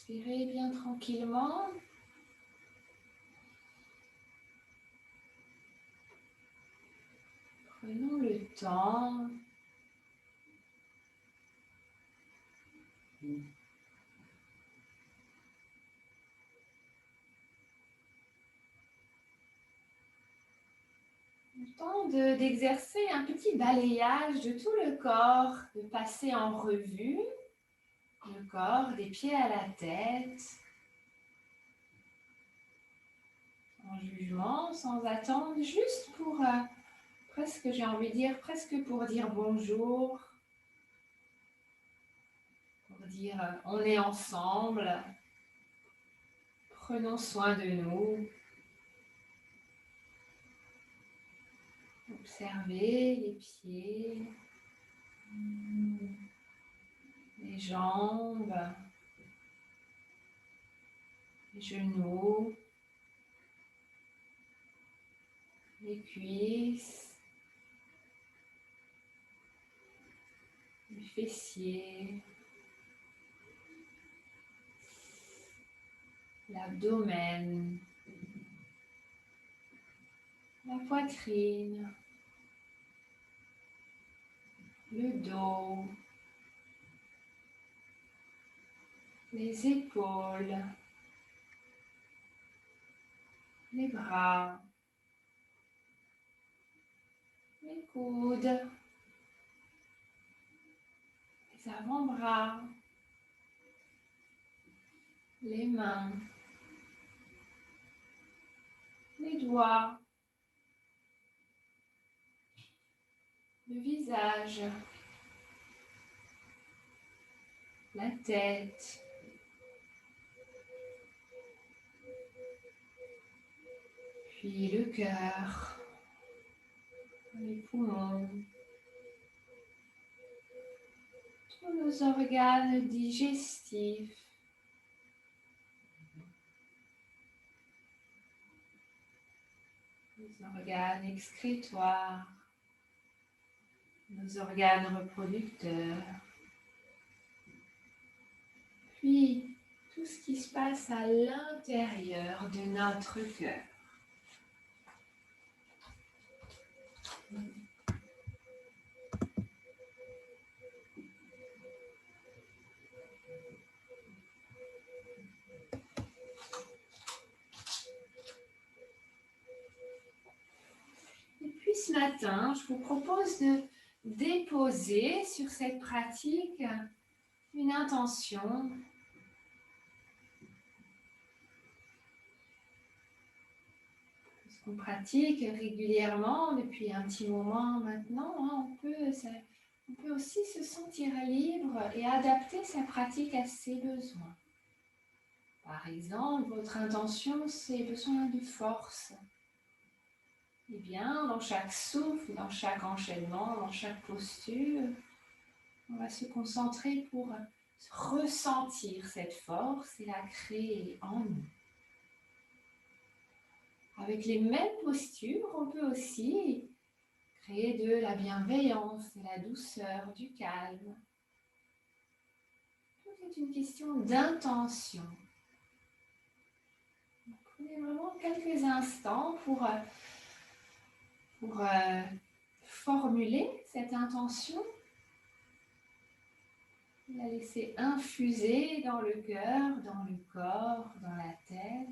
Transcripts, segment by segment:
Inspirez bien tranquillement. Prenons le temps. Le temps d'exercer un petit balayage de tout le corps, de passer en revue le corps des pieds à la tête, sans jugement, sans attendre, juste pour presque, j'ai envie de dire, presque pour dire bonjour, pour dire on est ensemble, prenons soin de nous. Observez les pieds, les jambes, les genoux, les cuisses, les fessiers, l'abdomen, la poitrine, le dos, les épaules, les bras, les coudes, les avant-bras, les mains, les doigts, le visage, la tête, puis le cœur, les poumons, tous nos organes digestifs, nos organes excrétoires, nos organes reproducteurs, puis tout ce qui se passe à l'intérieur de notre cœur. Et puis ce matin, je vous propose de déposer sur cette pratique une intention. Ce qu'on pratique régulièrement depuis un petit moment maintenant, on peut aussi se sentir libre et adapter sa pratique à ses besoins. Par exemple, votre intention, c'est besoin de force. Eh bien, dans chaque souffle, dans chaque enchaînement, dans chaque posture, on va se concentrer pour ressentir cette force et la créer en nous. Avec les mêmes postures, on peut aussi créer de la bienveillance, de la douceur, du calme. Tout est une question d'intention. Prenez vraiment quelques instants pour formuler cette intention. La laisser infuser dans le cœur, dans le corps, dans la tête.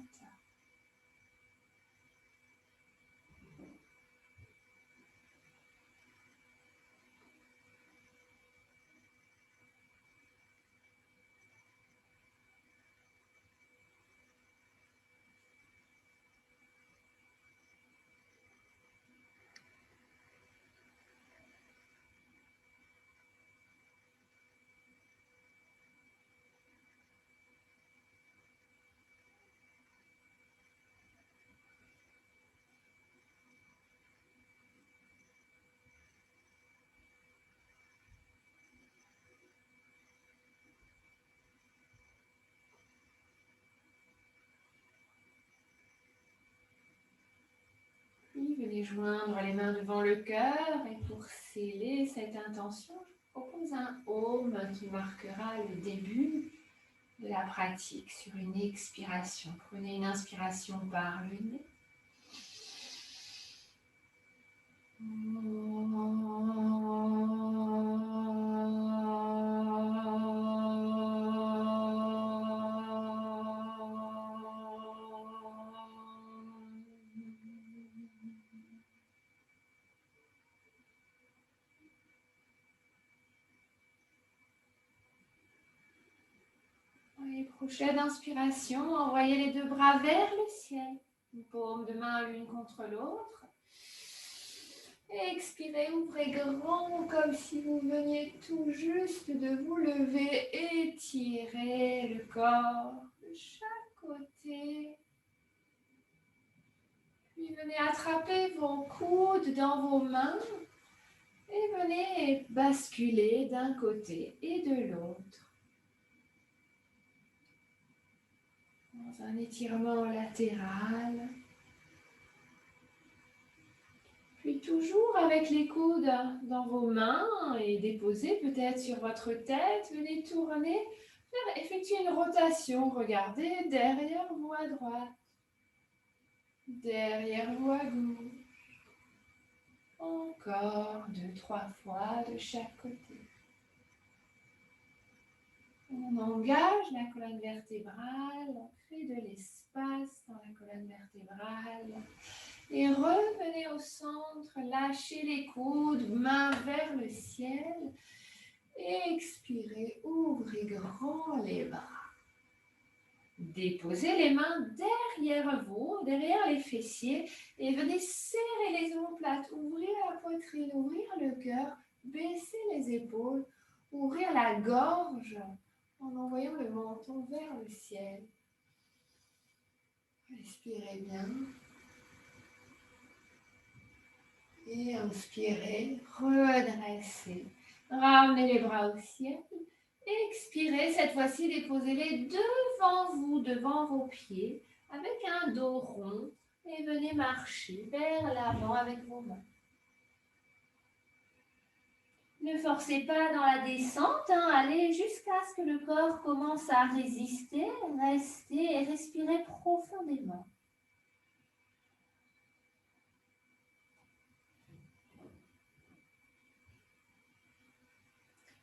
Puis venez joindre les mains devant le cœur et pour sceller cette intention, je vous propose un Om qui marquera le début de la pratique sur une expiration. Prenez une inspiration par le nez. Et prochaine inspiration, envoyez les deux bras vers le ciel. Une paume de main l'une contre l'autre. Expirez, ouvrez grand comme si vous veniez tout juste de vous lever. Étirez le corps de chaque côté. Puis venez attraper vos coudes dans vos mains et venez basculer d'un côté et de l'autre. Dans un étirement latéral. Puis toujours avec les coudes dans vos mains et déposés peut-être sur votre tête, venez tourner, effectuer une rotation. Regardez derrière vous à droite, derrière vous à gauche. Encore 2-3 fois de chaque côté. On engage la colonne vertébrale, on crée de l'espace dans la colonne vertébrale. Et revenez au centre, lâchez les coudes, mains vers le ciel. Expirez, ouvrez grand les bras. Déposez les mains derrière vous, derrière les fessiers, et venez serrer les omoplates, ouvrir la poitrine, ouvrir le cœur, baisser les épaules, ouvrir la gorge en envoyant le menton vers le ciel. Respirez bien. Et inspirez, redressez. Ramenez les bras au ciel. Expirez, cette fois-ci, déposez-les devant vous, devant vos pieds, avec un dos rond. Et venez marcher vers l'avant avec vos mains. Ne forcez pas dans la descente, allez jusqu'à ce que le corps commence à résister. Restez et respirez profondément.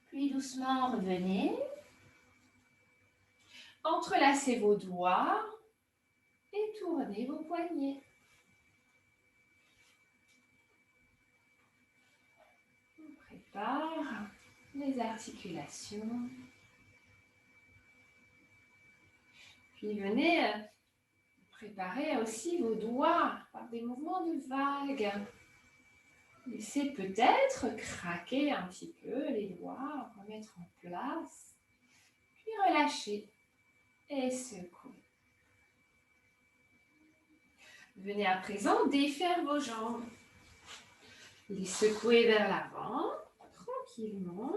Puis doucement revenez. Entrelacez vos doigts et tournez vos poignets. On prépare les articulations. Puis venez préparer aussi vos doigts par des mouvements de vague. Laissez peut-être craquer un petit peu les doigts, remettre en place. Puis relâchez et secouez. Venez à présent défaire vos jambes. Les secouer vers l'avant, tranquillement.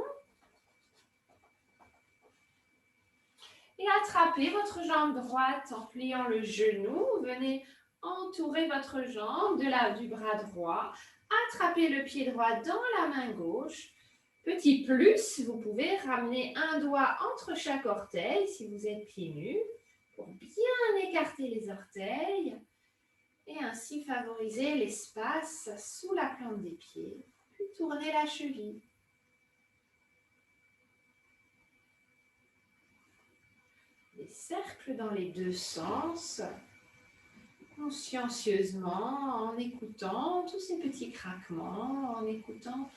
Et attrapez votre jambe droite en pliant le genou. Venez entourer votre jambe du bras droit. Attrapez le pied droit dans la main gauche. Petit plus, vous pouvez ramener un doigt entre chaque orteil si vous êtes pieds nus pour bien écarter les orteils et ainsi favoriser l'espace sous la plante des pieds. Puis tournez la cheville. Des cercles dans les deux sens, consciencieusement, en écoutant tous ces petits craquements, en écoutant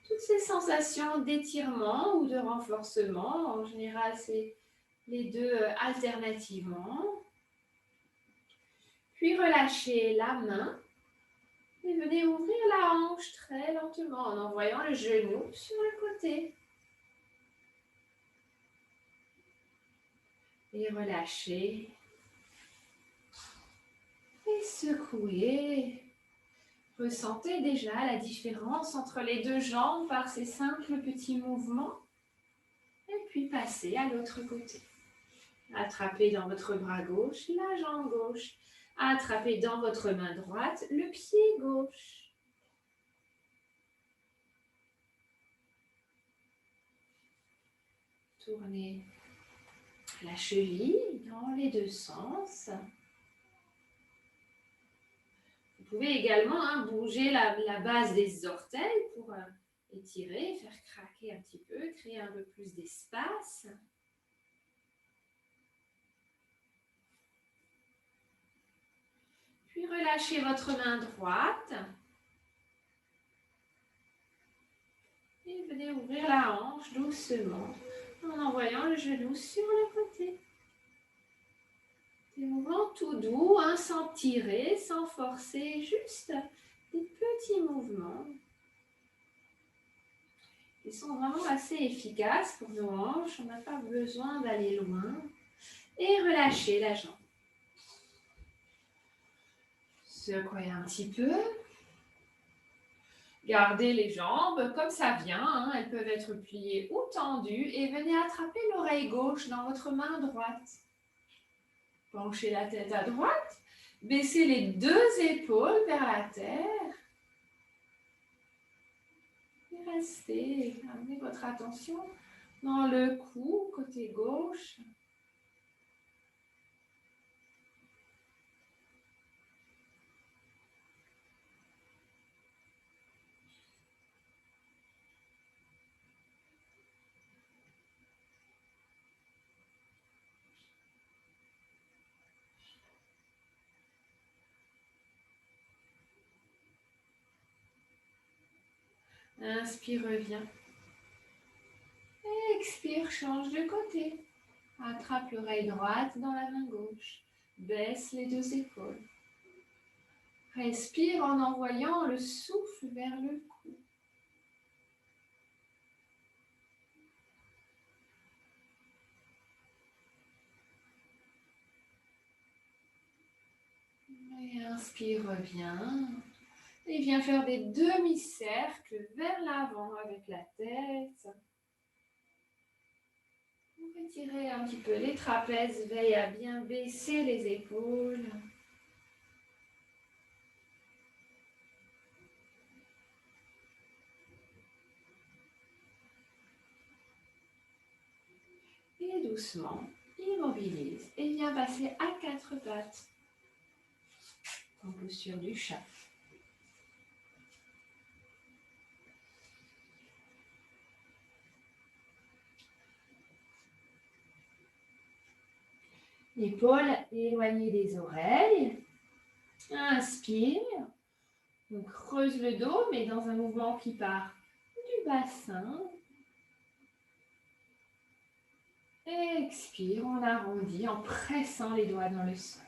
toutes ces sensations d'étirement ou de renforcement. En général, c'est les deux alternativement. Puis relâchez la main et venez ouvrir la hanche très lentement en envoyant le genou sur le côté. Et relâchez. Et secouez. Ressentez déjà la différence entre les deux jambes par ces simples petits mouvements. Et puis passez à l'autre côté. Attrapez dans votre bras gauche la jambe gauche. Attrapez dans votre main droite le pied gauche. Tournez la cheville dans les deux sens. Vous pouvez également bouger la base des orteils pour étirer, faire craquer un petit peu, créer un peu plus d'espace. Puis relâchez votre main droite. Et venez ouvrir la hanche doucement en envoyant le genou sur le côté. Des mouvements tout doux, sans tirer, sans forcer, juste des petits mouvements. Ils sont vraiment assez efficaces pour nos hanches, on n'a pas besoin d'aller loin. Et relâchez la jambe. Secouez un petit peu. Gardez les jambes comme ça vient, elles peuvent être pliées ou tendues et venez attraper l'oreille gauche dans votre main droite. Penchez la tête à droite, baissez les deux épaules vers la terre. Et restez, amenez votre attention dans le cou, côté gauche. Inspire, reviens. Expire, change de côté. Attrape l'oreille droite dans la main gauche. Baisse les deux épaules. Respire en envoyant le souffle vers le cou. Et inspire, reviens. Et viens faire des demi-cercles vers l'avant avec la tête. Retirez un petit peu les trapèzes, veille à bien baisser les épaules. Et doucement, immobilise et viens passer à quatre pattes en posture du chat. Épaules éloignées des oreilles. Inspire. Donc creuse le dos, mais dans un mouvement qui part du bassin. Expire, on arrondit en pressant les doigts dans le sol.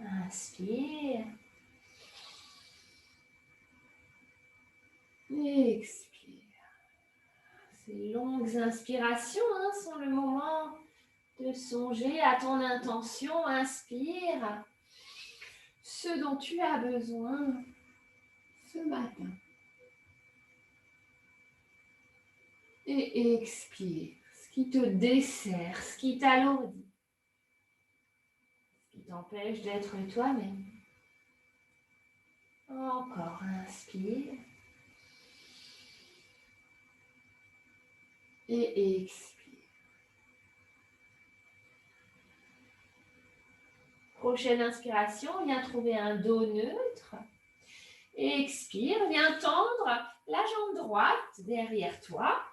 Inspire. Expire. Ces longues inspirations sont le moment de songer à ton intention. Inspire ce dont tu as besoin ce matin. Et expire ce qui te dessert, ce qui t'alourdit, ce qui t'empêche d'être toi-même. Encore, inspire. Et expire. Prochaine inspiration, viens trouver un dos neutre. Expire, viens tendre la jambe droite derrière toi.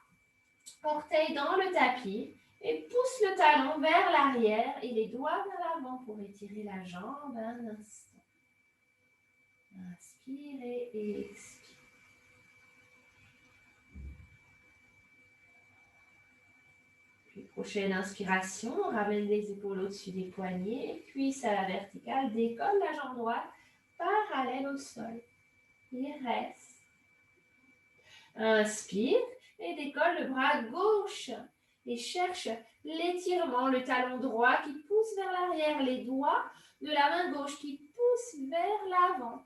Orteil dans le tapis et pousse le talon vers l'arrière et les doigts vers l'avant pour étirer la jambe un instant. Inspire et expire. Puis prochaine inspiration, ramène les épaules au-dessus des poignets, cuisse à la verticale, décolle la jambe droite parallèle au sol. Et reste. Inspire et décolle le bras gauche et cherche l'étirement, le talon droit qui pousse vers l'arrière, les doigts de la main gauche qui poussent vers l'avant.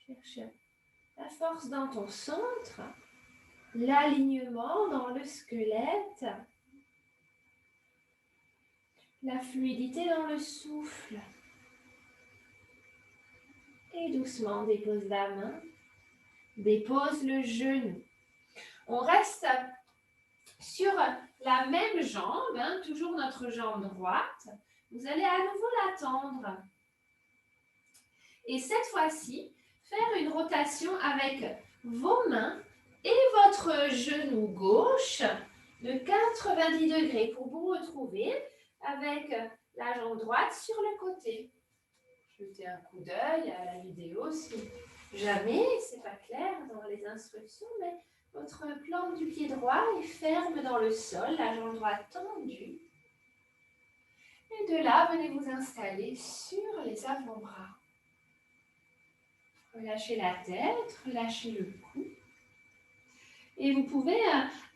Cherche la force dans ton centre, l'alignement dans le squelette, la fluidité dans le souffle. Et doucement dépose la main, dépose le genou. On reste sur la même jambe, hein, toujours notre jambe droite. Vous allez à nouveau la tendre. Et cette fois-ci, faire une rotation avec vos mains et votre genou gauche de 90 degrés pour vous retrouver avec la jambe droite sur le côté. Jetez un coup d'œil à la vidéo si jamais c'est pas clair dans les instructions, mais votre plante du pied droit est ferme dans le sol, la jambe droite tendue. Et de là, venez vous installer sur les avant-bras. Relâchez la tête, relâchez le cou. Et vous pouvez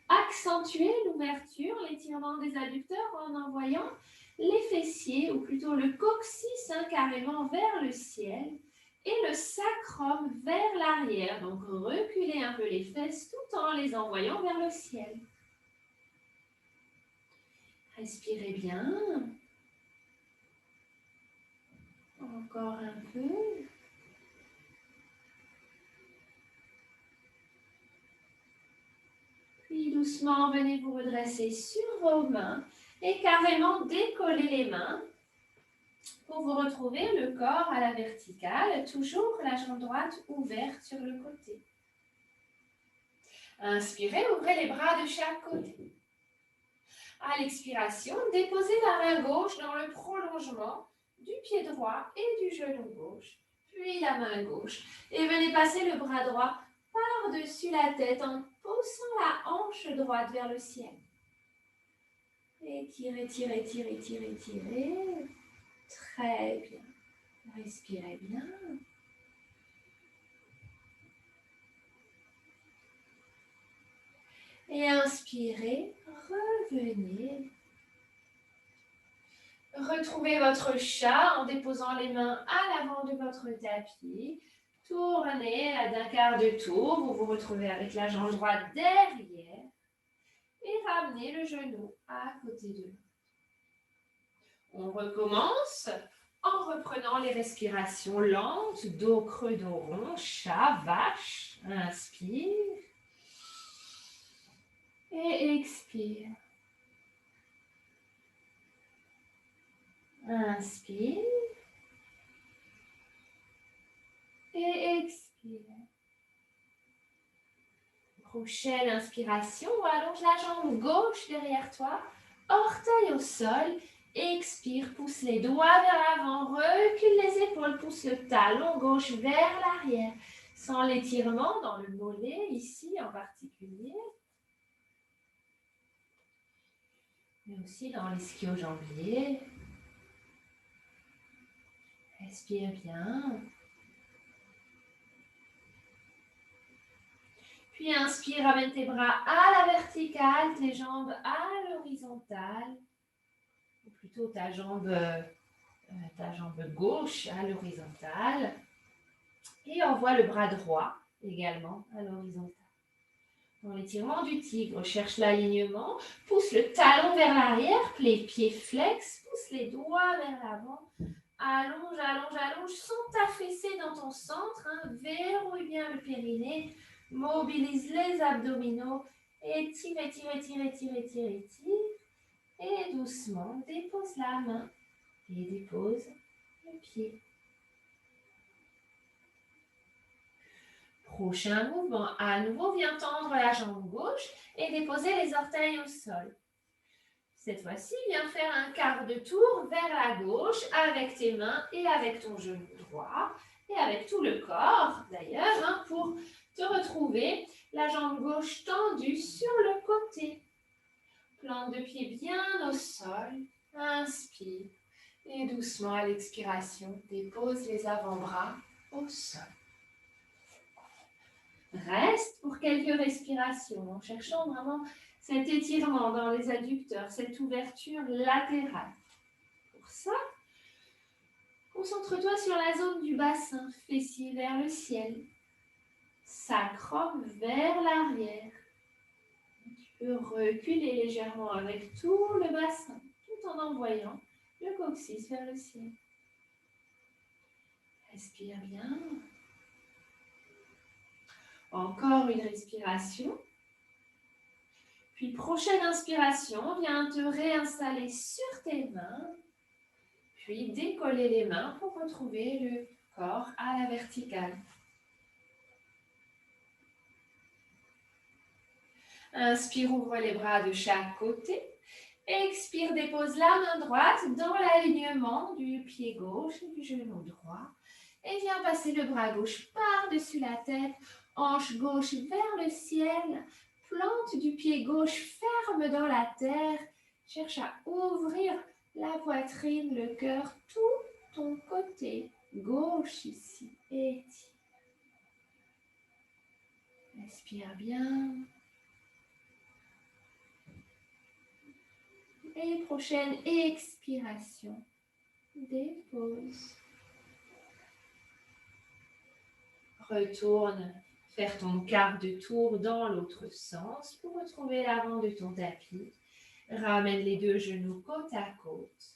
accentuer l'ouverture, l'étirement des adducteurs en envoyant les fessiers, ou plutôt le coccyx carrément vers le ciel et le sacrum vers l'arrière. Donc reculez un peu les fesses tout en les envoyant vers le ciel. Respirez bien. Encore un peu. Puis doucement, venez vous redresser sur vos mains et carrément décoller les mains pour vous retrouver le corps à la verticale, toujours la jambe droite ouverte sur le côté. Inspirez, ouvrez les bras de chaque côté. À l'expiration, déposez la main gauche dans le prolongement du pied droit et du genou gauche, puis la main gauche. Et venez passer le bras droit par-dessus la tête en poussant la hanche droite vers le ciel. Étirez, tirez, tirez, tirez, tirez. Très bien. Respirez bien. Et inspirez, revenez. Retrouvez votre chat en déposant les mains à l'avant de votre tapis. Tournez d'un quart de tour. Vous vous retrouvez avec la jambe droite derrière. Et ramenez le genou à côté de l'autre. On recommence en reprenant les respirations lentes. Dos creux, dos rond, chat, vache. Inspire. Et expire. Inspire. Et expire. Prochaine inspiration, allonge la jambe gauche derrière toi, orteil au sol, expire, pousse les doigts vers l'avant, recule les épaules, pousse le talon gauche vers l'arrière, sans l'étirement dans le mollet, ici en particulier, mais aussi dans l'ischio-jambier. Respire bien. Puis inspire, ramène tes bras à la verticale, tes jambes à l'horizontale. Ou plutôt ta jambe gauche à l'horizontale. Et envoie le bras droit également à l'horizontale. Dans l'étirement du tigre, cherche l'alignement, pousse le talon vers l'arrière, les pieds flex, pousse les doigts vers l'avant. Allonge, allonge, allonge, sans t'affaisser dans ton centre. Verrouille bien le périnée, mobilise les abdominaux, étire, étire, étire, étire, étire, étire. Et doucement, dépose la main et dépose le pied. Prochain mouvement, à nouveau, viens tendre la jambe gauche et déposer les orteils au sol. Cette fois-ci, viens faire un quart de tour vers la gauche avec tes mains et avec ton genou droit et avec tout le corps d'ailleurs pour te retrouver la jambe gauche tendue sur le côté. Plante de pied bien au sol, inspire et doucement à l'expiration, dépose les avant-bras au sol. Reste pour quelques respirations en cherchant vraiment cet étirement dans les adducteurs, cette ouverture latérale. Pour ça, concentre-toi sur la zone du bassin, fessier vers le ciel, sacrum vers l'arrière. Tu peux reculer légèrement avec tout le bassin, tout en envoyant le coccyx vers le ciel. Respire bien. Encore une respiration. Puis prochaine inspiration, viens te réinstaller sur tes mains. Puis décoller les mains pour retrouver le corps à la verticale. Inspire, ouvre les bras de chaque côté. Expire, dépose la main droite dans l'alignement du pied gauche et du genou droit. Et viens passer le bras gauche par-dessus la tête, hanche gauche vers le ciel, plante du pied gauche ferme dans la terre. Cherche à ouvrir la poitrine, le cœur, tout ton côté gauche ici. Étire. Respire bien. Et prochaine expiration, dépose. Retourne faire ton quart de tour dans l'autre sens pour retrouver l'avant de ton tapis. Ramène les deux genoux côte à côte.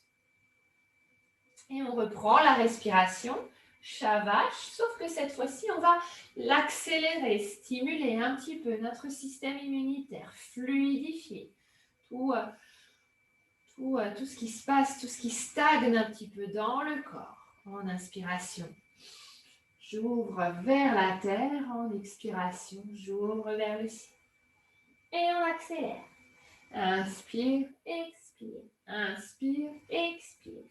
Et on reprend la respiration. Shavash, sauf que cette fois-ci, on va l'accélérer, stimuler un petit peu notre système immunitaire, fluidifier tout ce qui se passe, tout ce qui stagne un petit peu dans le corps. En inspiration, j'ouvre vers la terre. En expiration, j'ouvre vers le ciel. Et on accélère. Inspire, expire. Inspire, expire.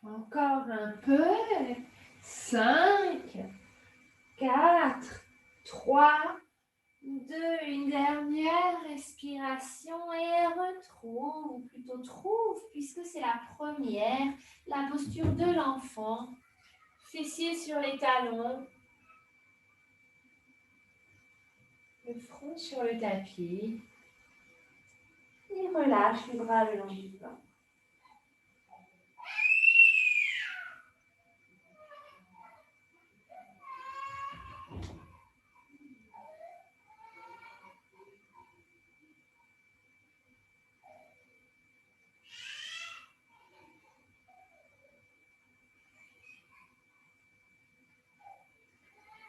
Encore un peu. 5, 4, 3, 2, une dernière respiration et retrouve, ou plutôt trouve, puisque c'est la première, la posture de l'enfant. Fessiers sur les talons. Le front sur le tapis. Et relâche les bras le long du ventre.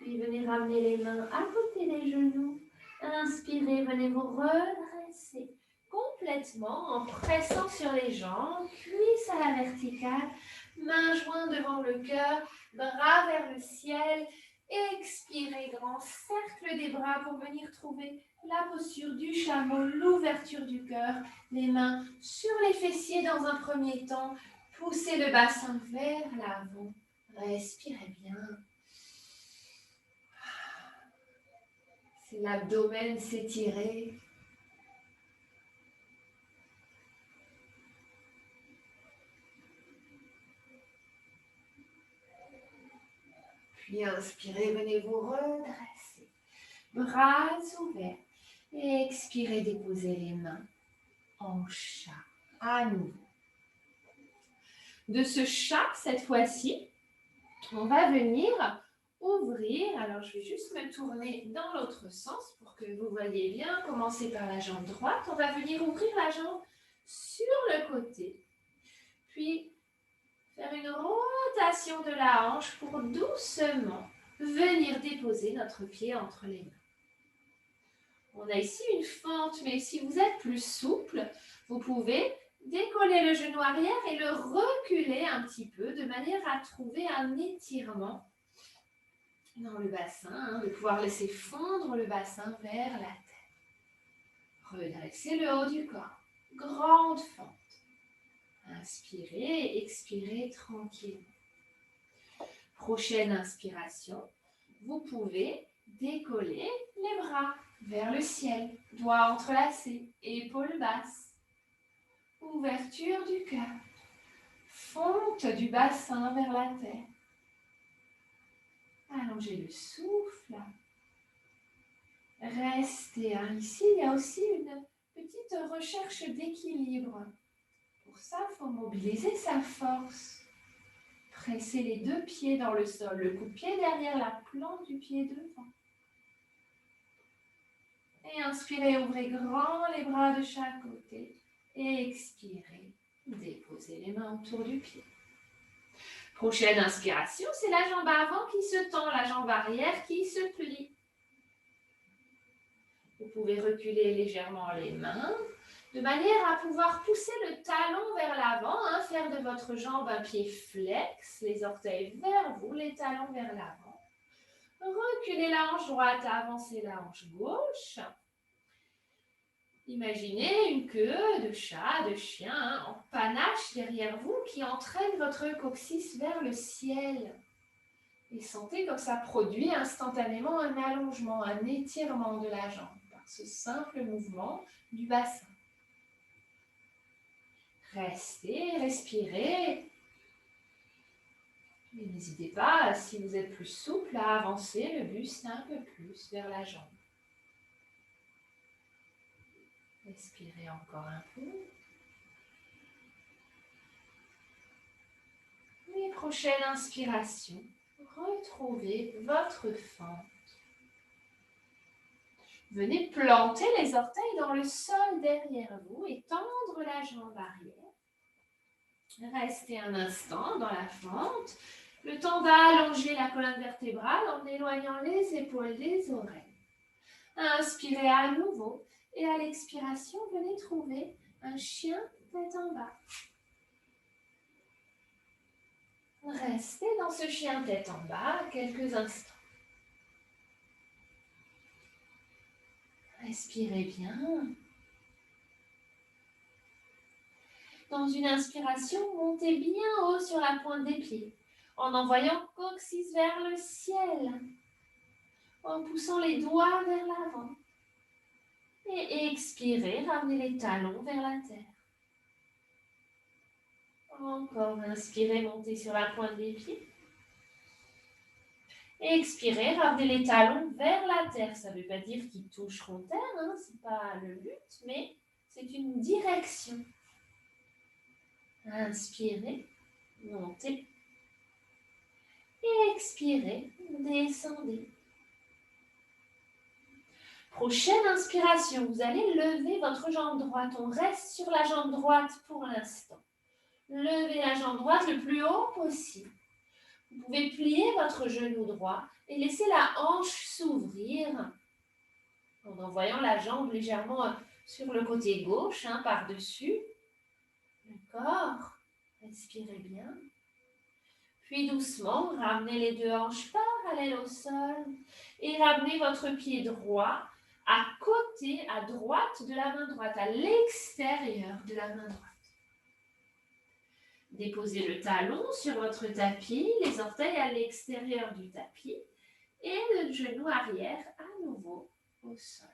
Puis venez ramener les mains à côté des genoux. Inspirez, venez vous redresser complètement en pressant sur les jambes, cuisses à la verticale, mains jointes devant le cœur, bras vers le ciel. Expirez, grand cercle des bras pour venir trouver la posture du chameau, l'ouverture du cœur, les mains sur les fessiers dans un premier temps. Poussez le bassin vers l'avant. Respirez bien. C'est l'abdomen s'étirer. Puis inspirez, venez vous redresser. Bras ouverts. Et expirez, déposez les mains en chat à nouveau. De ce chat, cette fois-ci, on va venir ouvrir. Alors, je vais juste me tourner dans l'autre sens pour que vous voyez bien. Commencer par la jambe droite. On va venir ouvrir la jambe sur le côté. Puis, faire une rotation de la hanche pour doucement venir déposer notre pied entre les mains. On a ici une fente, mais si vous êtes plus souple, vous pouvez décoller le genou arrière et le reculer un petit peu de manière à trouver un étirement dans le bassin, de pouvoir laisser fondre le bassin vers la tête. Redressez le haut du corps. Grande fente. Inspirez, expirez tranquillement. Prochaine inspiration, vous pouvez Décollez les bras vers le ciel, doigts entrelacés, épaules basses. Ouverture du cœur. Fonte du bassin vers la terre. Allongez le souffle. Restez ici. Il y a aussi une petite recherche d'équilibre. Pour ça, il faut mobiliser sa force. Pressez les deux pieds dans le sol. Le coup de pied derrière la plante du pied devant. Et inspirez, ouvrez grand les bras de chaque côté. Et expirez, déposez les mains autour du pied. Prochaine inspiration, c'est la jambe avant qui se tend, la jambe arrière qui se plie. Vous pouvez reculer légèrement les mains, de manière à pouvoir pousser le talon vers l'avant, faire de votre jambe un pied flex, les orteils vers vous, les talons vers l'avant. Reculez la hanche droite, avancez la hanche gauche. Imaginez une queue de chat, de chien, en panache derrière vous qui entraîne votre coccyx vers le ciel. Et sentez comme ça produit instantanément un allongement, un étirement de la jambe par ce simple mouvement du bassin. Restez, respirez. Et n'hésitez pas, si vous êtes plus souple, à avancer le buste un peu plus vers la jambe. Respirez encore un peu. Et prochaine inspiration, retrouvez votre fente. Venez planter les orteils dans le sol derrière vous et tendre la jambe arrière. Restez un instant dans la fente, le temps d'allonger la colonne vertébrale en éloignant les épaules des oreilles. Inspirez à nouveau et à l'expiration, venez trouver un chien tête en bas. Restez dans ce chien tête en bas quelques instants. Respirez bien. Dans une inspiration, montez bien haut sur la pointe des pieds, en envoyant coccyx vers le ciel, en poussant les doigts vers l'avant. Et expirez, ramenez les talons vers la terre. Encore, inspirez, montez sur la pointe des pieds. Expirez, ramenez les talons vers la terre. Ça ne veut pas dire qu'ils toucheront terre, ce n'est pas le but, mais c'est une direction. Inspirez, montez. Et expirez, descendez. Prochaine inspiration, vous allez lever votre jambe droite. On reste sur la jambe droite pour l'instant. Levez la jambe droite le plus haut possible. Vous pouvez plier votre genou droit et laisser la hanche s'ouvrir en envoyant la jambe légèrement sur le côté gauche, par-dessus. D'accord. Respirez bien. Puis doucement, ramenez les deux hanches parallèles au sol et ramenez votre pied droit à côté, à droite de la main droite, à l'extérieur de la main droite. Déposez le talon sur votre tapis, les orteils à l'extérieur du tapis et le genou arrière à nouveau au sol.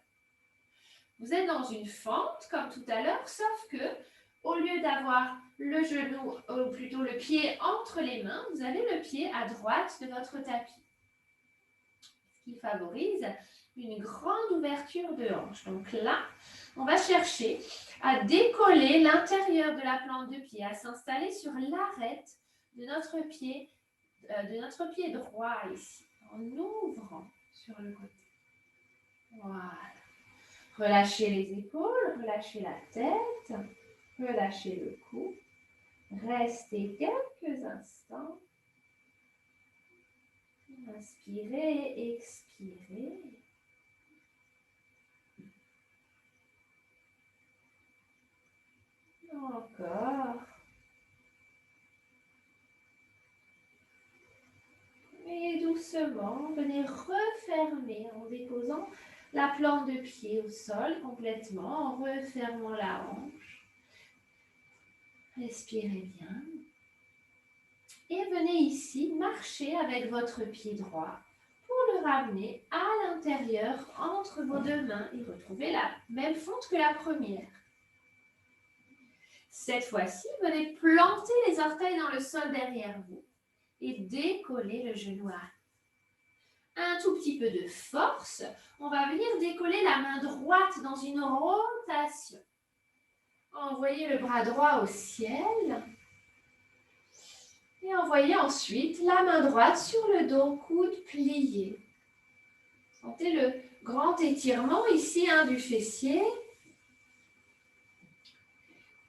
Vous êtes dans une fente comme tout à l'heure, sauf que au lieu d'avoir le genou, ou plutôt le pied entre les mains, vous avez le pied à droite de votre tapis, ce qui favorise une grande ouverture de hanche. Donc là, on va chercher à décoller l'intérieur de la plante de pied, à s'installer sur l'arête de notre pied droit ici, en ouvrant sur le côté. Voilà. Relâchez les épaules, relâchez la tête, relâchez le cou. Restez quelques instants. Inspirez, expirez. Encore. Et doucement, venez refermer en déposant la plante de pied au sol complètement, en refermant la hanche. Respirez bien. Et venez ici marcher avec votre pied droit pour le ramener à l'intérieur entre vos deux mains et retrouver la même fonte que la première. Cette fois-ci, venez planter les orteils dans le sol derrière vous et décoller le genou arrière. Un tout petit peu de force, on va venir décoller la main droite dans une rotation. Envoyez le bras droit au ciel. Et envoyez ensuite la main droite sur le dos, coude plié. Sentez le grand étirement ici du fessier.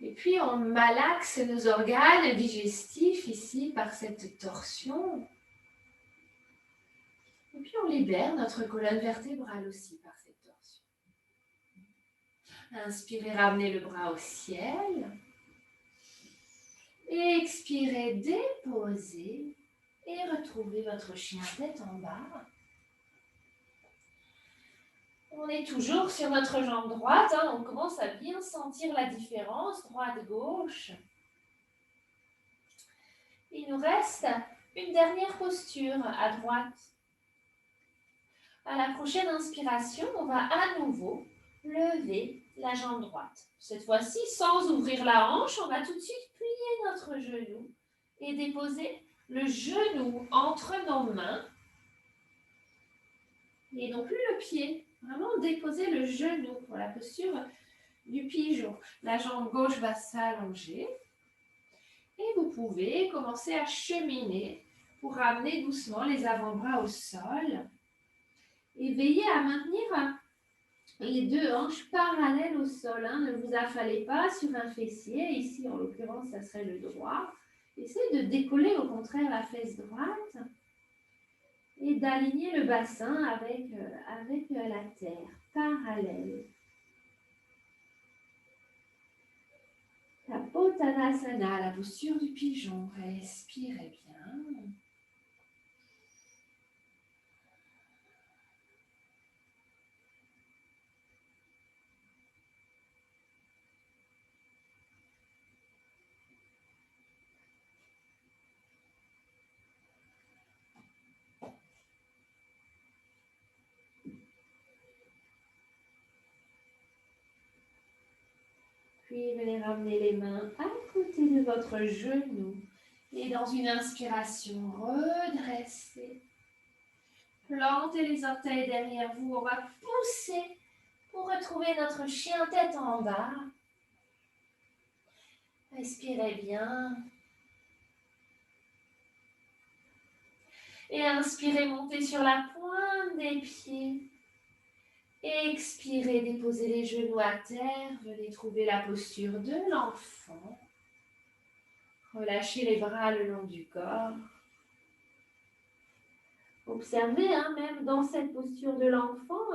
Et puis on malaxe nos organes digestifs ici par cette torsion. Et puis on libère notre colonne vertébrale aussi par cette torsion. Inspirez, ramenez le bras au ciel. Expirez, déposez et retrouvez votre chien tête en bas. On est toujours sur notre jambe droite, on commence à bien sentir la différence, droite-gauche. Il nous reste une dernière posture à droite. À la prochaine inspiration, on va à nouveau lever la jambe droite. Cette fois-ci, sans ouvrir la hanche, on va tout de suite plier notre genou et déposer le genou entre nos mains et non plus le pied. Vraiment déposer le genou pour la posture du pigeon. La jambe gauche va s'allonger et vous pouvez commencer à cheminer pour ramener doucement les avant-bras au sol et veillez à maintenir les deux hanches parallèles au sol. Ne vous affalez pas sur un fessier. Ici, en l'occurrence, ça serait le droit. Essayez de décoller au contraire la fesse droite et d'aligner le bassin avec la terre, parallèle. La Pottanasana, la posture du pigeon. Respirez bien. Puis venez ramener les mains à côté de votre genou. Et dans une inspiration, redressez. Plantez les orteils derrière vous. On va pousser pour retrouver notre chien tête en bas. Respirez bien. Et inspirez, montez sur la pointe des pieds. Expirez, déposez les genoux à terre. Venez trouver la posture de l'enfant. Relâchez les bras le long du corps. Observez, même dans cette posture de l'enfant,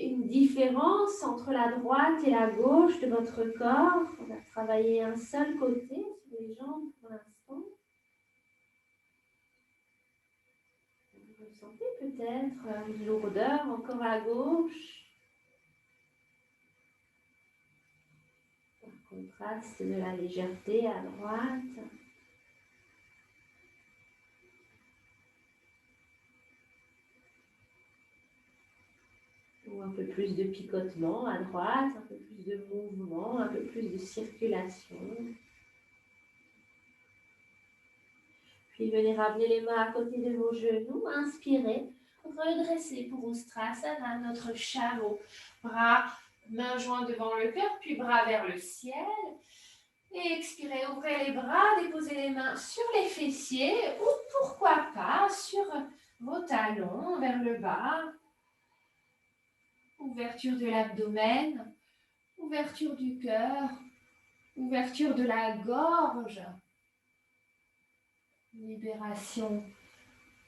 une différence entre la droite et la gauche de votre corps. On va travailler un seul côté sur les jambes pour l'instant. Vous ressentez peut-être une lourdeur encore à gauche. Par contraste de la légèreté à droite. Ou un peu plus de picotement à droite, un peu plus de mouvement, un peu plus de circulation. Puis venez ramener les mains à côté de vos genoux, inspirez, redressez pour Ustrasana, notre chameau. Bras, mains joints devant le cœur, puis bras vers le ciel. Et expirez, ouvrez les bras, déposez les mains sur les fessiers ou pourquoi pas sur vos talons vers le bas. Ouverture de l'abdomen, ouverture du cœur, ouverture de la gorge. Libération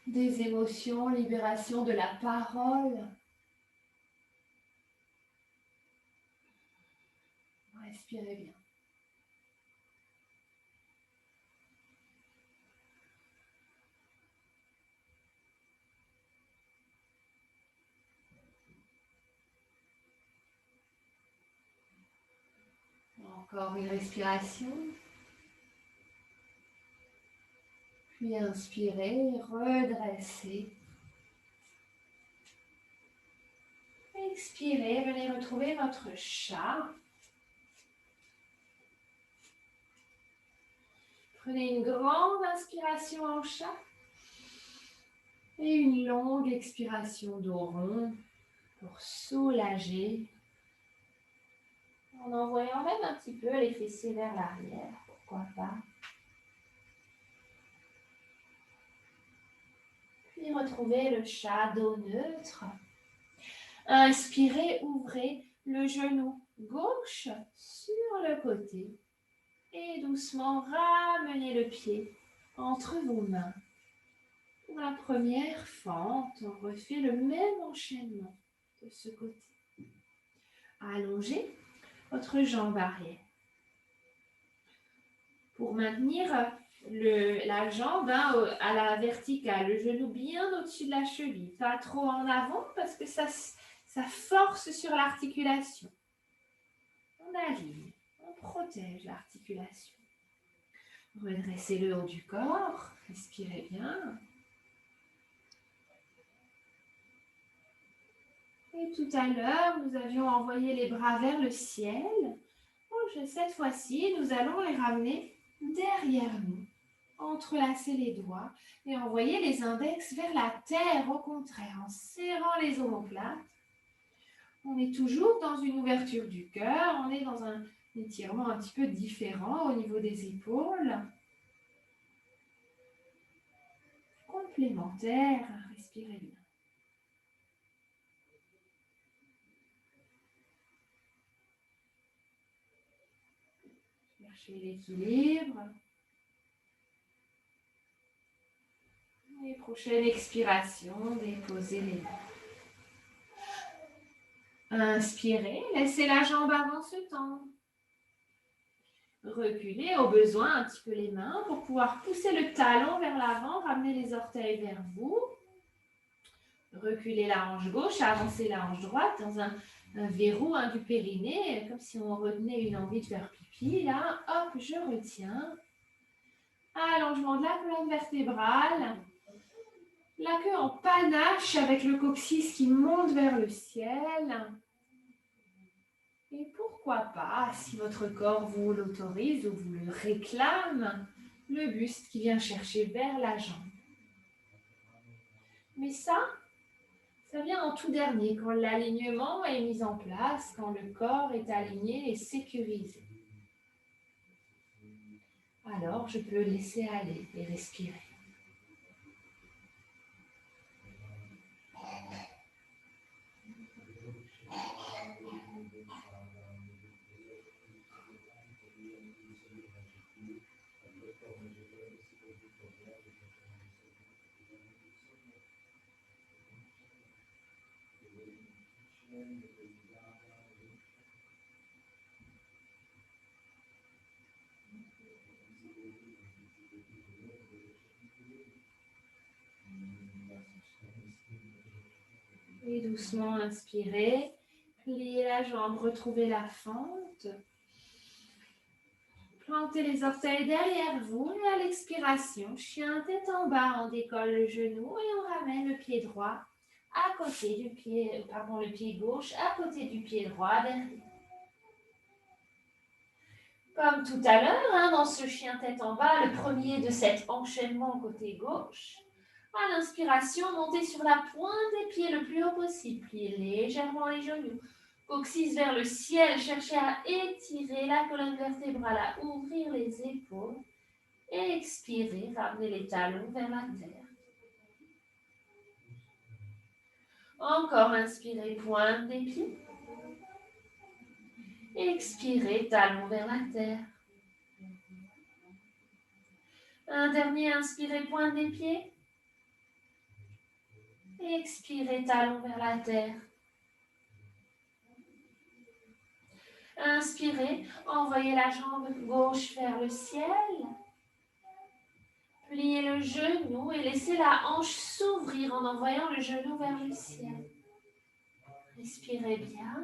des émotions, libération de la parole. Respirez bien. Encore une respiration. Puis inspirez, redressez. Expirez, venez retrouver votre chat. Prenez une grande inspiration en chat et une longue expiration dos rond pour soulager. En envoyant même un petit peu les fessiers vers l'arrière, pourquoi pas. Puis retrouvez le chat dos neutre. Inspirez, ouvrez le genou gauche sur le côté. Et doucement ramenez le pied entre vos mains. Pour la première fente, on refait le même enchaînement de ce côté. Allongez votre jambe arrière. Pour maintenir la jambe à la verticale, le genou bien au-dessus de la cheville. Pas trop en avant parce que ça force sur l'articulation. On aligne, on protège l'articulation. Redressez le haut du corps, respirez bien. Et tout à l'heure, nous avions envoyé les bras vers le ciel. Cette fois-ci, nous allons les ramener derrière nous. Entrelacer les doigts et envoyer les index vers la terre, au contraire, en serrant les omoplates. On est toujours dans une ouverture du cœur, on est dans un étirement un petit peu différent au niveau des épaules. Complémentaire, respirez bien. Cherchez l'équilibre. Et prochaine expiration, déposez les mains. Inspirez, laissez la jambe avant se tendre. Reculez au besoin un petit peu les mains pour pouvoir pousser le talon vers l'avant, ramener les orteils vers vous. Reculez la hanche gauche, avancez la hanche droite dans un verrou du périnée, comme si on retenait une envie de faire pipi. Là, hop, je retiens. Allongement de la colonne vertébrale. La queue en panache avec le coccyx qui monte vers le ciel. Et pourquoi pas, si votre corps vous l'autorise ou vous le réclame, le buste qui vient chercher vers la jambe. Mais ça vient en tout dernier, quand l'alignement est mis en place, quand le corps est aligné et sécurisé. Alors, je peux laisser aller et respirer. Et doucement inspirez, pliez la jambe, retrouvez la fente. Plantez les orteils derrière vous et à l'expiration, chien tête en bas, on décolle le genou et on ramène le pied droit à côté du pied, le pied gauche à côté du pied droit derrière. Comme tout à l'heure, dans ce chien tête en bas, le premier de cet enchaînement côté gauche. À l'inspiration, montez sur la pointe des pieds le plus haut possible. Pliez légèrement les genoux. Coccyx vers le ciel. Cherchez à étirer la colonne vertébrale, à ouvrir les épaules. Et expirez, ramenez les talons vers la terre. Encore inspirez, pointe des pieds. Expirez, talons vers la terre. Un dernier, inspirez, pointe des pieds. Expirez, talons vers la terre. Inspirez, envoyez la jambe gauche vers le ciel. Pliez le genou et laissez la hanche s'ouvrir en envoyant le genou vers le ciel. Respirez bien.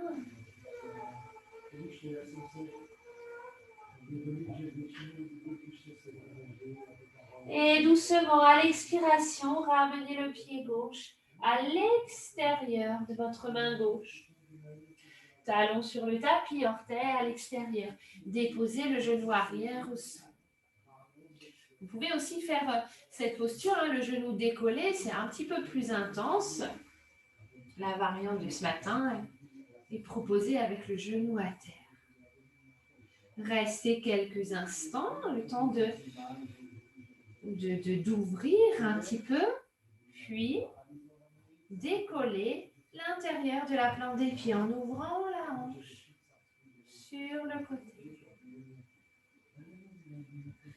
Et doucement, à l'expiration, ramenez le pied gauche à l'extérieur de votre main gauche. Talons sur le tapis, orteils à l'extérieur. Déposez le genou arrière au sol. Vous pouvez aussi faire cette posture, hein, le genou décollé, c'est un petit peu plus intense. La variante de ce matin est proposée avec le genou à terre. Restez quelques instants, le temps d'ouvrir un petit peu, puis décoller l'intérieur de la plante des pieds en ouvrant la hanche sur le côté.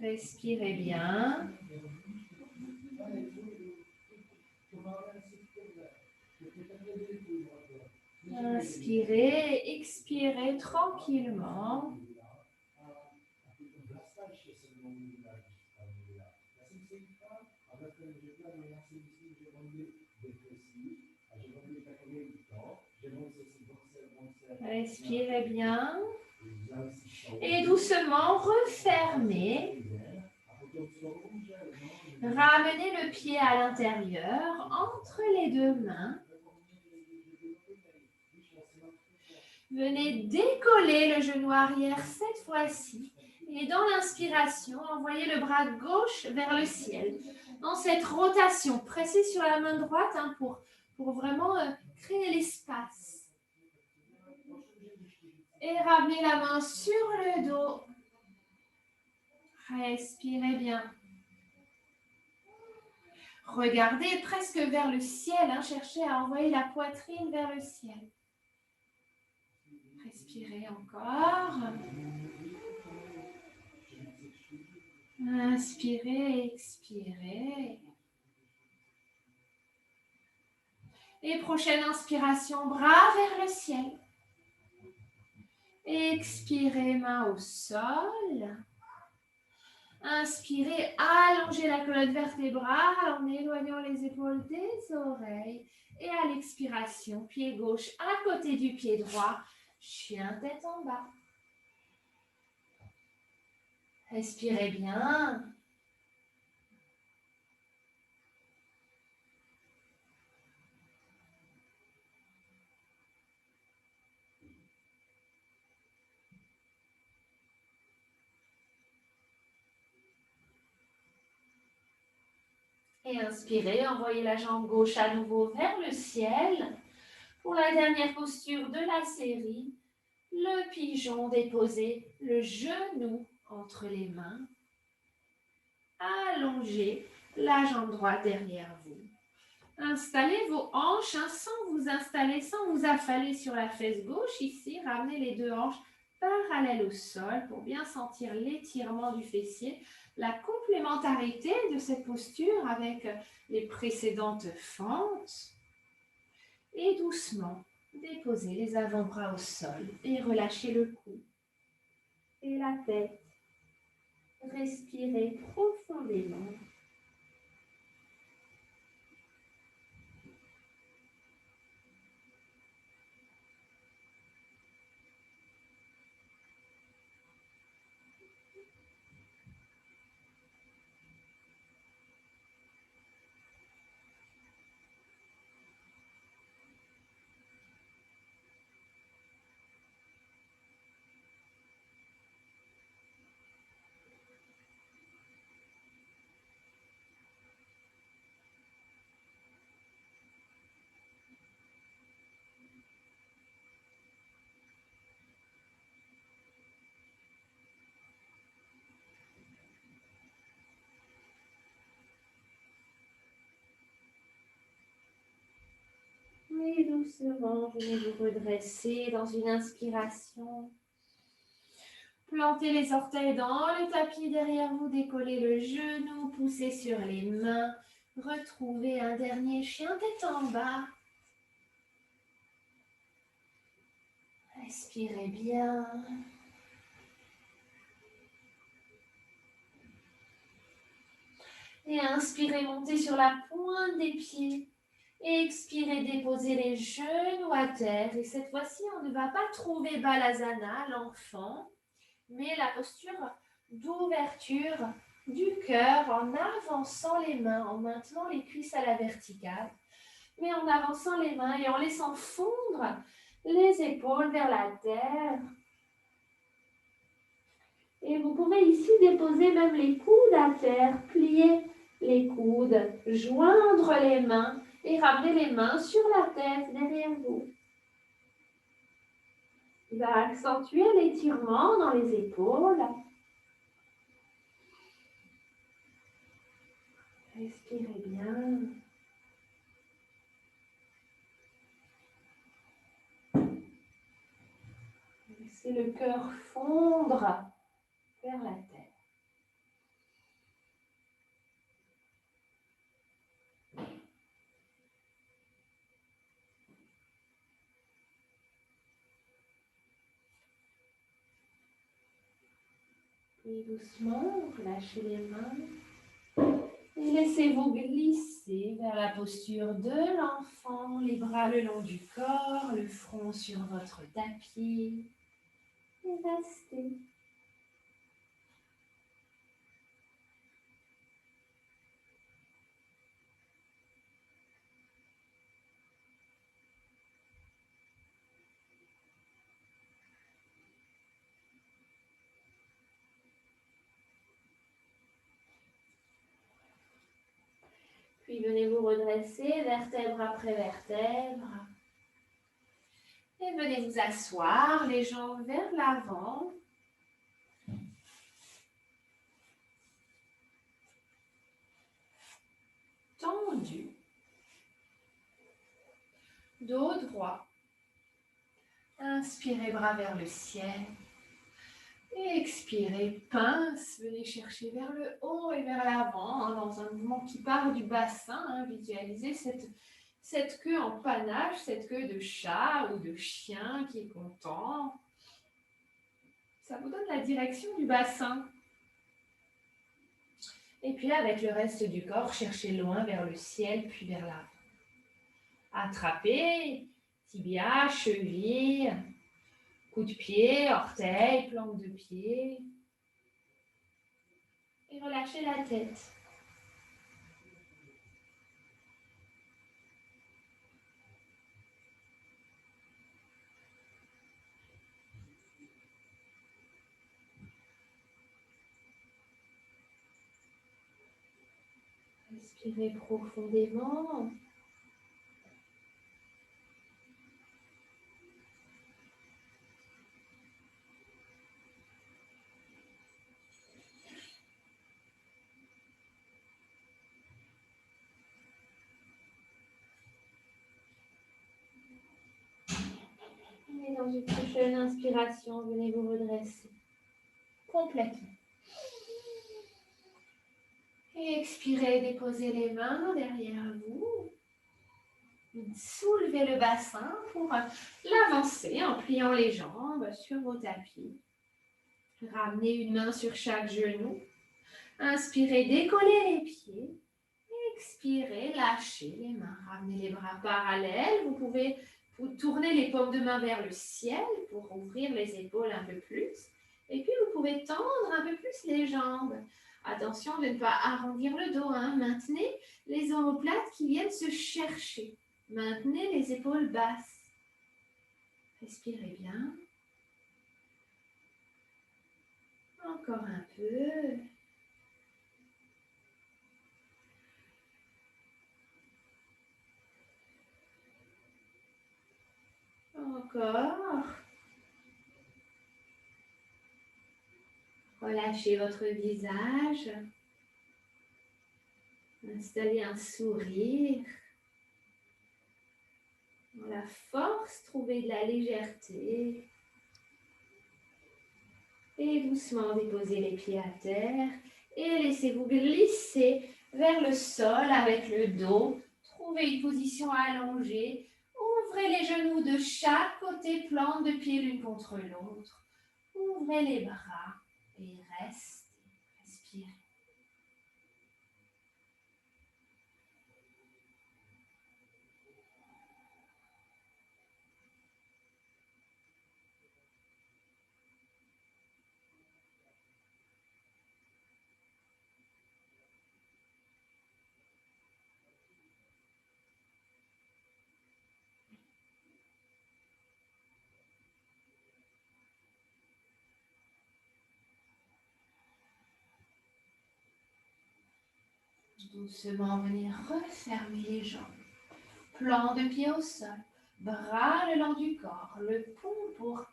Respirez bien. Inspirez, expirez tranquillement. Respirez bien. Et doucement refermez. Ramenez le pied à l'intérieur, entre les deux mains. Venez décoller le genou arrière cette fois-ci. Et dans l'inspiration, envoyez le bras gauche vers le ciel. Dans cette rotation, pressez sur la main droite hein, pour vraiment créer l'espace. Et ramenez la main sur le dos. Respirez bien. Regardez presque vers le ciel. Hein, cherchez à envoyer la poitrine vers le ciel. Respirez encore. Inspirez, expirez. Et prochaine inspiration, bras vers le ciel. Expirez, main au sol. Inspirez, allongez la colonne vertébrale en éloignant les épaules des oreilles. Et à l'expiration, pied gauche à côté du pied droit. Chien tête en bas. Respirez bien. Et inspirez, envoyez la jambe gauche à nouveau vers le ciel. Pour la dernière posture de la série, le pigeon déposé, le genou entre les mains. Allongez la jambe droite derrière vous. Installez vos hanches hein, sans vous installer, sans vous affaler sur la fesse gauche. Ici, ramenez les deux hanches parallèles au sol pour bien sentir l'étirement du fessier, la complémentarité de cette posture avec les précédentes fentes. Et doucement, déposez les avant-bras au sol et relâchez le cou et la tête. Respirez profondément. Et doucement, venez vous redresser dans une inspiration. Plantez les orteils dans le tapis derrière vous, décollez le genou, poussez sur les mains. Retrouvez un dernier chien tête en bas. Respirez bien. Et inspirez, montez sur la pointe des pieds. Et expirez, déposez les genoux à terre. Et cette fois-ci, on ne va pas trouver Balasana, l'enfant, mais la posture d'ouverture du cœur en avançant les mains, en maintenant les cuisses à la verticale, mais en avançant les mains et en laissant fondre les épaules vers la terre. Et vous pouvez ici déposer même les coudes à terre, plier les coudes, joindre les mains et ramener les mains sur la tête derrière vous. Il va accentuer l'étirement dans les épaules. Respirez bien. Laissez le cœur fondre vers la terre. Puis doucement, relâchez les mains et laissez-vous glisser vers la posture de l'enfant, les bras le long du corps, le front sur votre tapis. Et restez. Puis venez vous redresser, vertèbre après vertèbre. Et venez vous asseoir, les jambes vers l'avant. Tendu. Dos droit. Inspirez, bras vers le ciel. Et expirez, pince. Venez chercher vers le haut et vers l'avant, dans un mouvement qui part du bassin. Visualisez cette queue en panache, cette queue de chat ou de chien qui est content. Ça vous donne la direction du bassin. Et puis avec le reste du corps, cherchez loin vers le ciel, puis vers l'avant. Attrapez, tibia, cheville, coup de pied, orteil, planque de pied. Et relâchez la tête. Respirez profondément. Et dans une prochaine inspiration, venez vous redresser complètement. Et expirez, déposez les mains derrière vous. Soulevez le bassin pour l'avancer en pliant les jambes sur vos tapis. Ramenez une main sur chaque genou. Inspirez, décollez les pieds. Expirez, lâchez les mains. Ramenez les bras parallèles. Vous pouvez tourner les paumes de main vers le ciel pour ouvrir les épaules un peu plus. Et puis, vous pouvez tendre un peu plus les jambes. Attention de ne pas arrondir le dos. Maintenez les omoplates qui viennent se chercher. Maintenez les épaules basses. Respirez bien. Encore un peu. Encore. Relâchez votre visage. Installez un sourire. Dans la force, trouvez de la légèreté. Et doucement déposez les pieds à terre. Et laissez-vous glisser vers le sol avec le dos. Trouvez une position allongée. Ouvrez les genoux de chaque côté, plante de pied l'une contre l'autre. Ouvrez les bras et restez. Respirez. Doucement, venez refermer les jambes. Plan de pied au sol. Bras le long du corps. Le pouls pour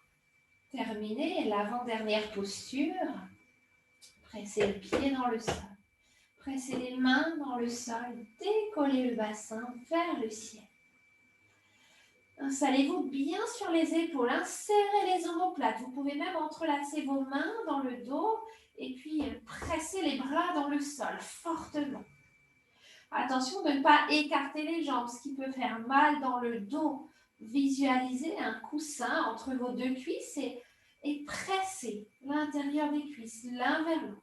terminer l'avant-dernière posture. Pressez le pied dans le sol. Pressez les mains dans le sol. Décollez le bassin vers le ciel. Installez-vous bien sur les épaules. Insérrez les omoplates. Vous pouvez même entrelacer vos mains dans le dos et puis presser les bras dans le sol fortement. Attention de ne pas écarter les jambes, ce qui peut faire mal dans le dos. Visualisez un coussin entre vos deux cuisses et pressez l'intérieur des cuisses l'un vers l'autre.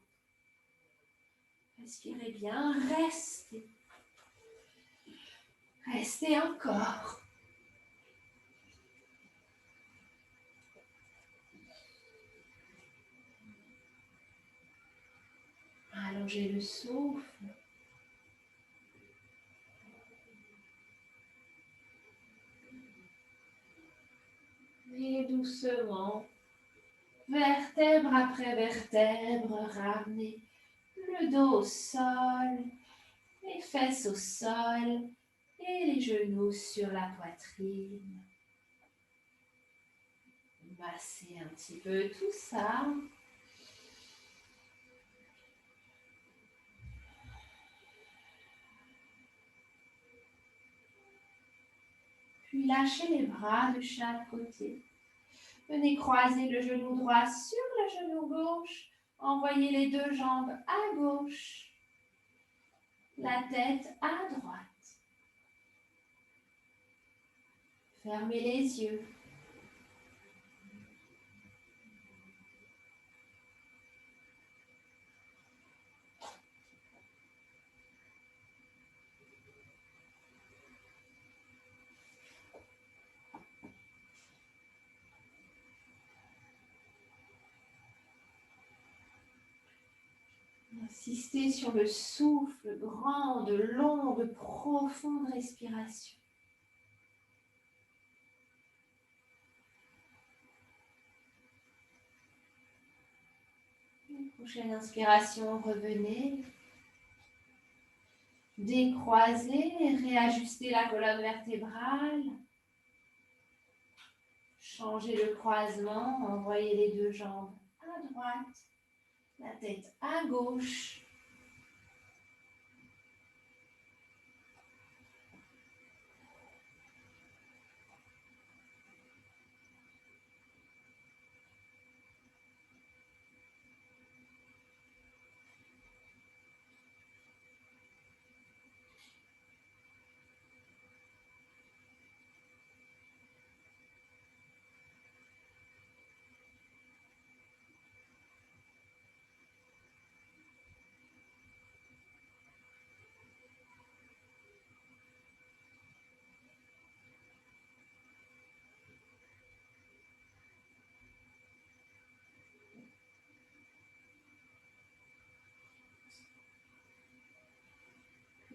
Respirez bien, restez. Restez encore. Allongez le souffle. Et doucement, vertèbre après vertèbre, ramenez le dos au sol, les fesses au sol et les genoux sur la poitrine. Massez un petit peu tout ça. Puis lâchez les bras de chaque côté. Venez croiser le genou droit sur le genou gauche. Envoyez les deux jambes à gauche. La tête à droite. Fermez les yeux. Insistez sur le souffle, grande, longue, profonde respiration. Prochaine inspiration, revenez. Décroisez, réajustez la colonne vertébrale. Changez le croisement, envoyez les deux jambes à droite, la tête à gauche.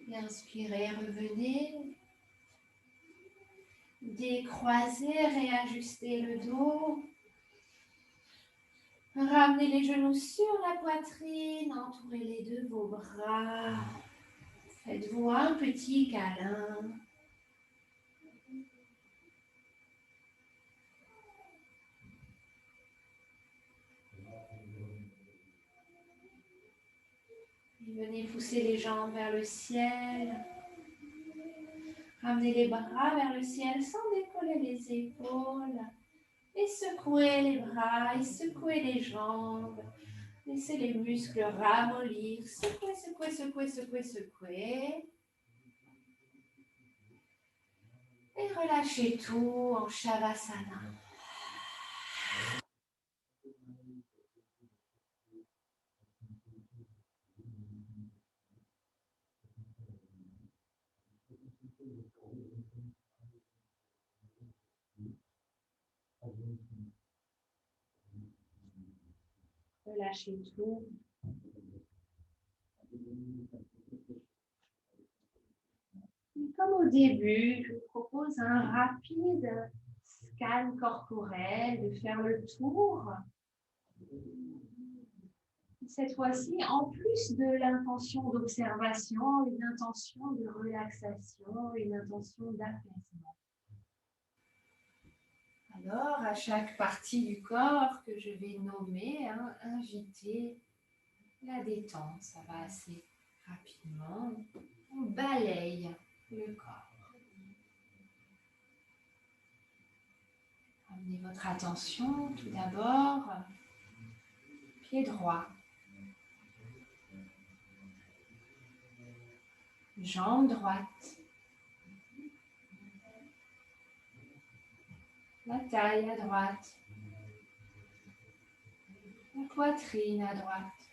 Et inspirez, revenez. Décroisez, réajustez le dos. Ramenez les genoux sur la poitrine, entourez-les de vos bras. Faites-vous un petit câlin. Et venez pousser les jambes vers le ciel. Ramenez les bras vers le ciel sans décoller les épaules. Et secouez les bras et secouez les jambes. Laissez les muscles ramollir. Secouez, secouez, secouez, secouez, secouez. Et relâchez tout en Shavasana. Relâchez tout. Et comme au début, je vous propose un rapide scan corporel, de faire le tour Cette fois-ci, en plus de l'intention d'observation, une intention de relaxation, une intention d'apaisement. Alors, à chaque partie du corps que je vais nommer, inviter la détente. Ça va assez rapidement. On balaye le corps. Amenez votre attention tout d'abord, pied droit, jambe droite, la taille à droite, la poitrine à droite,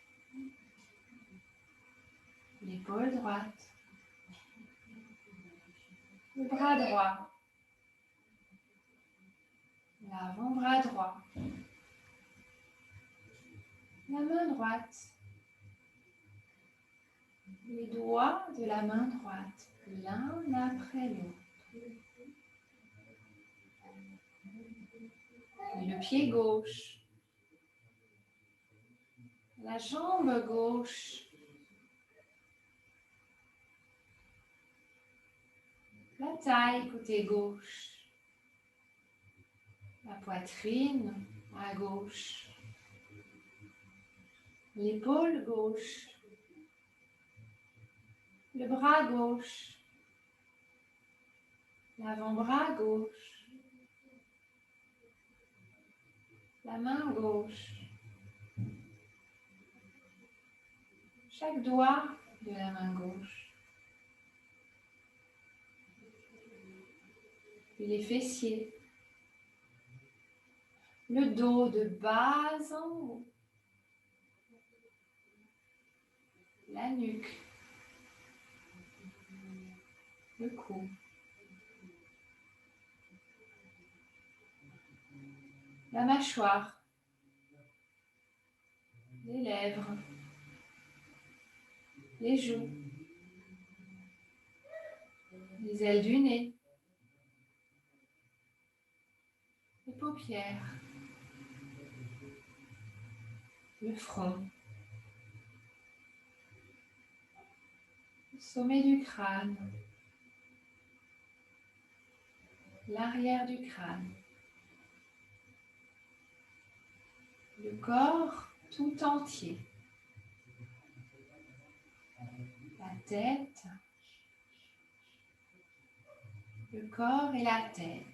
l'épaule droite, le bras droit, l'avant-bras droit, la main droite, les doigts de la main droite, l'un après l'autre. Et le pied gauche, la jambe gauche, la taille côté gauche, la poitrine à gauche, l'épaule gauche, le bras gauche, l'avant-bras gauche, la main gauche, chaque doigt de la main gauche, puis les fessiers, le dos de bas en haut, la nuque, le cou, la mâchoire, les lèvres, les joues, les ailes du nez, les paupières, le front, le sommet du crâne, l'arrière du crâne, le corps tout entier, la tête, le corps et la tête.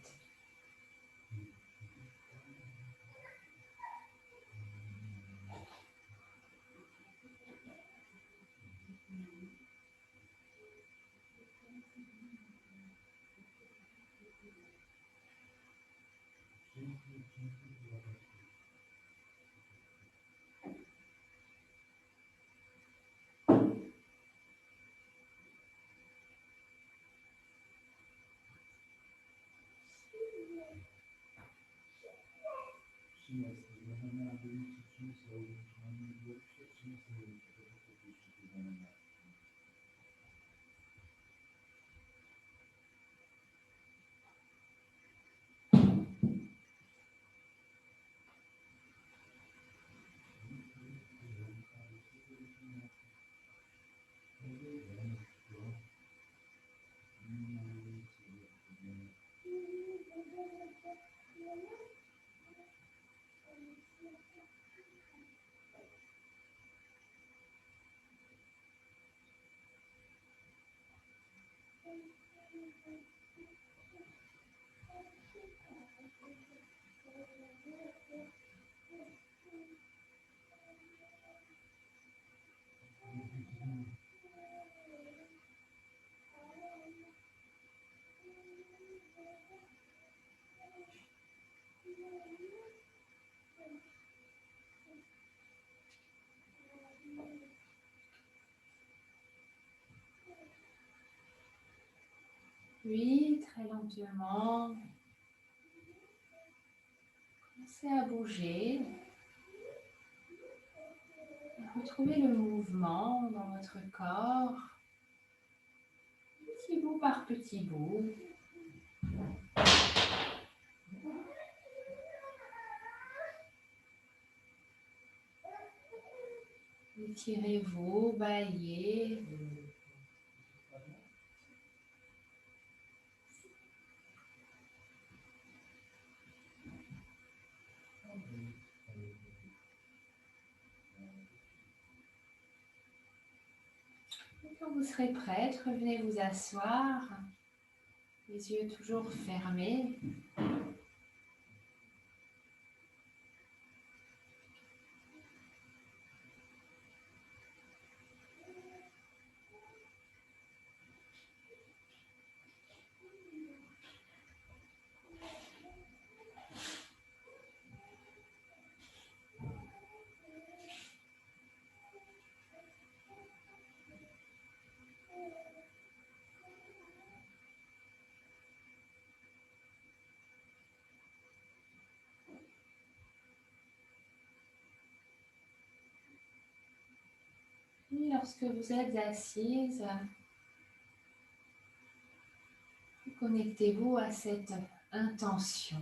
Puis, très lentement, commencez à bouger, à retrouver le mouvement dans votre corps, petit bout par petit bout. Étirez-vous, baillez. Et quand vous serez prête, revenez vous asseoir, les yeux toujours fermés. Et lorsque vous êtes assise, connectez-vous à cette intention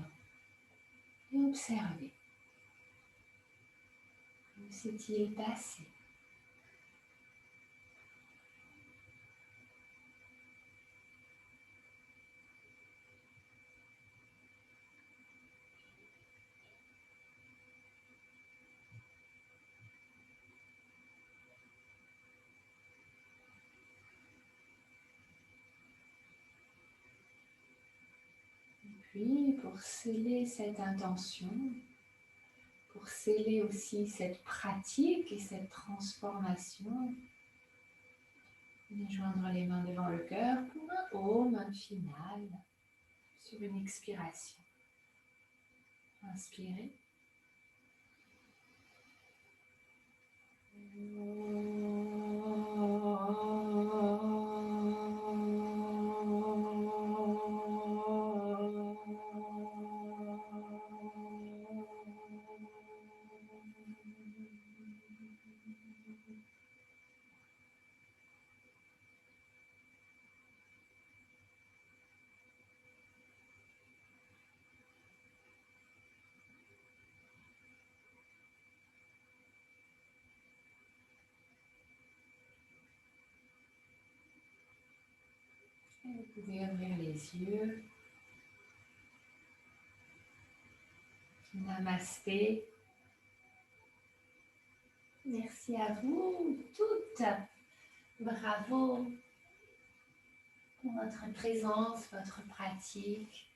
et observez. Que s'est-il passé? Puis, pour sceller cette intention, pour sceller aussi cette pratique et cette transformation, venez joindre les mains devant le cœur pour un Om final sur une expiration. Inspirez. Vous pouvez ouvrir les yeux. Namasté. Merci à vous toutes. Bravo pour votre présence, votre pratique.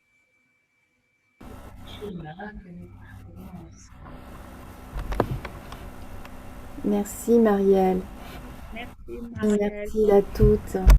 Chemin que nous parcourons ensemble. Merci Marielle. Merci Marielle. Merci à toutes.